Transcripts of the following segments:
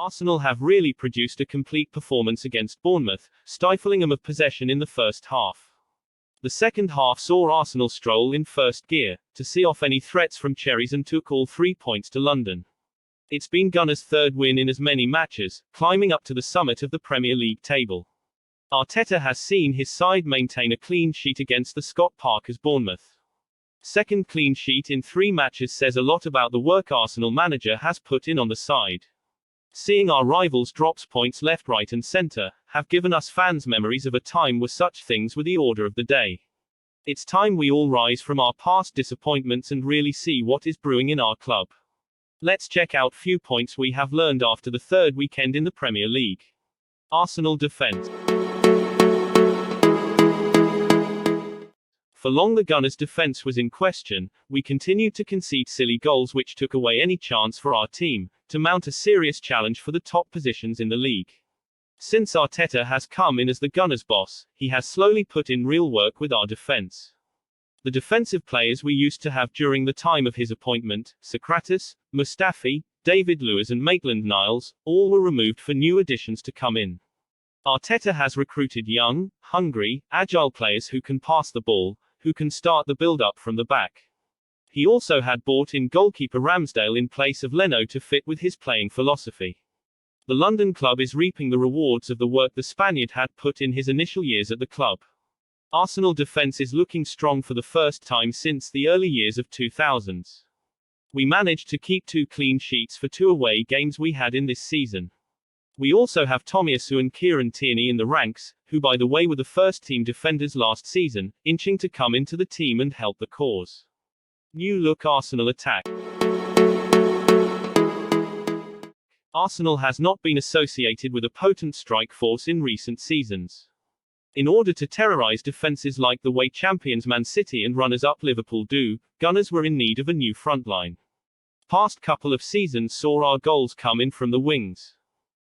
Arsenal have really produced a complete performance against Bournemouth, stifling them of possession in the first half. The second half saw Arsenal stroll in first gear, to see off any threats from Cherries and took all 3 points to London. It's been Gunners' third win in as many matches, climbing up to the summit of the Premier League table. Arteta has seen his side maintain a clean sheet against the Scott Parker's Bournemouth. Second clean sheet in 3 matches says a lot about the work Arsenal manager has put in on the side. Seeing our rivals drop points left, right and centre, have given us fans memories of a time where such things were the order of the day. It's time we all rise from our past disappointments and really see what is brewing in our club. Let's check out few points we have learned after the third weekend in the Premier League. Arsenal defence. For long the Gunners' defence was in question, we continued to concede silly goals which took away any chance for our team to mount a serious challenge for the top positions in the league. Since Arteta has come in as the Gunners' boss, he has slowly put in real work with our defence. The defensive players we used to have during the time of his appointment, Socrates, Mustafi, David Luiz and Maitland-Niles, all were removed for new additions to come in. Arteta has recruited young, hungry, agile players who can pass the ball, who can start the build-up from the back. He also had brought in goalkeeper Ramsdale in place of Leno to fit with his playing philosophy. The London club is reaping the rewards of the work the Spaniard had put in his initial years at the club. Arsenal defence is looking strong for the first time since the early years of 2000s. We managed to keep 2 clean sheets for 2 away games we had in this season. We also have Tomiyasu and Kieran Tierney in the ranks, who by the way were the first-team defenders last season, inching to come into the team and help the cause. New look Arsenal attack. Arsenal has not been associated with a potent strike force in recent seasons. In order to terrorise defences like the way champions Man City and runners-up Liverpool do, Gunners were in need of a new frontline. Past couple of seasons saw our goals come in from the wings.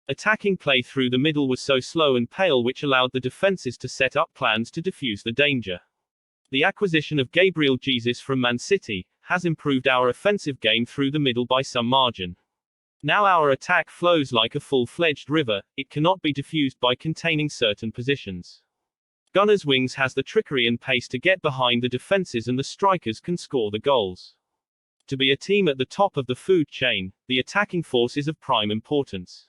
Attacking play through the middle was so slow and pale, which allowed the defences to set up plans to defuse the danger. The acquisition of Gabriel Jesus from Man City has improved our offensive game through the middle by some margin. Now our attack flows like a full-fledged river, it cannot be diffused by containing certain positions. Gunners' wings has the trickery and pace to get behind the defences and the strikers can score the goals. To be a team at the top of the food chain, the attacking force is of prime importance.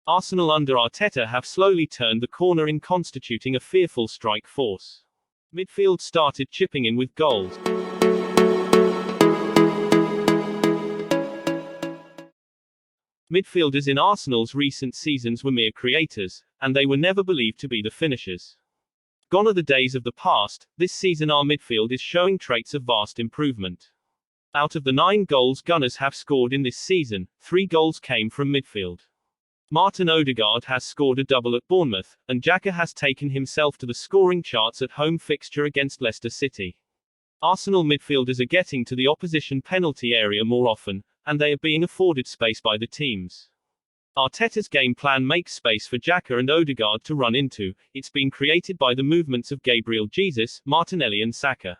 Arsenal under Arteta have slowly turned the corner in constituting a fearful strike force. Midfield started chipping in with goals. Midfielders in Arsenal's recent seasons were mere creators, and they were never believed to be the finishers. Gone are the days of the past. This season our midfield is showing traits of vast improvement. Out of the 9 goals Gunners have scored in this season, 3 goals came from midfield. Martin Odegaard has scored a double at Bournemouth, and Xhaka has taken himself to the scoring charts at home fixture against Leicester City. Arsenal midfielders are getting to the opposition penalty area more often, and they are being afforded space by the teams. Arteta's game plan makes space for Xhaka and Odegaard to run into. It's been created by the movements of Gabriel Jesus, Martinelli and Saka.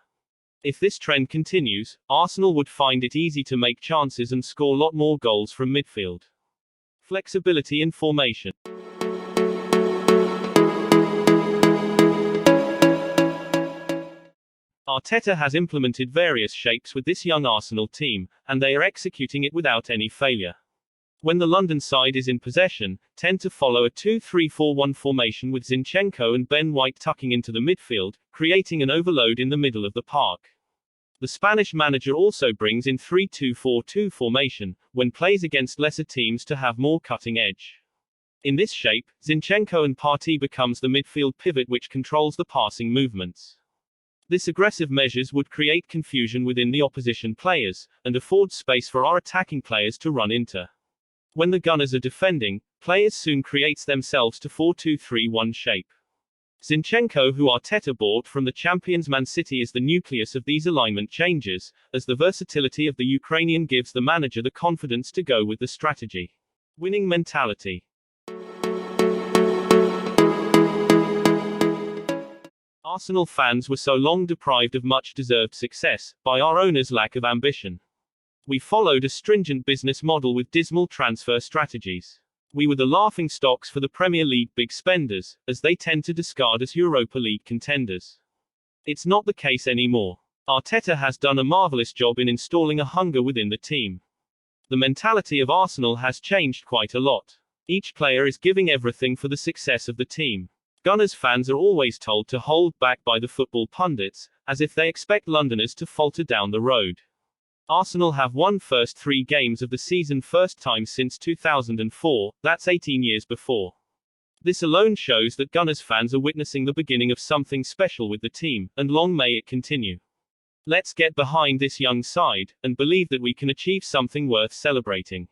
If this trend continues, Arsenal would find it easy to make chances and score a lot more goals from midfield. Flexibility in formation. Arteta has implemented various shapes with this young Arsenal team, and they are executing it without any failure. When the London side is in possession, tend to follow a 2-3-4-1 formation with Zinchenko and Ben White tucking into the midfield, creating an overload in the middle of the park. The Spanish manager also brings in 3-2-4-2 formation, when plays against lesser teams to have more cutting edge. In this shape, Zinchenko and Partey becomes the midfield pivot which controls the passing movements. This aggressive measures would create confusion within the opposition players, and afford space for our attacking players to run into. When the Gunners are defending, players soon creates themselves to 4-2-3-1 shape. Zinchenko, who Arteta bought from the champions Man City, is the nucleus of these alignment changes, as the versatility of the Ukrainian gives the manager the confidence to go with the strategy. Winning mentality. Arsenal fans were so long deprived of much-deserved success, by our owners' lack of ambition. We followed a stringent business model with dismal transfer strategies. We were the laughingstocks for the Premier League big spenders, as they tend to discard us Europa League contenders. It's not the case anymore. Arteta has done a marvellous job in installing a hunger within the team. The mentality of Arsenal has changed quite a lot. Each player is giving everything for the success of the team. Gunners fans are always told to hold back by the football pundits, as if they expect Londoners to falter down the road. Arsenal have won first 3 games of the season first time since 2004, that's 18 years before. This alone shows that Gunners fans are witnessing the beginning of something special with the team, and long may it continue. Let's get behind this young side, and believe that we can achieve something worth celebrating.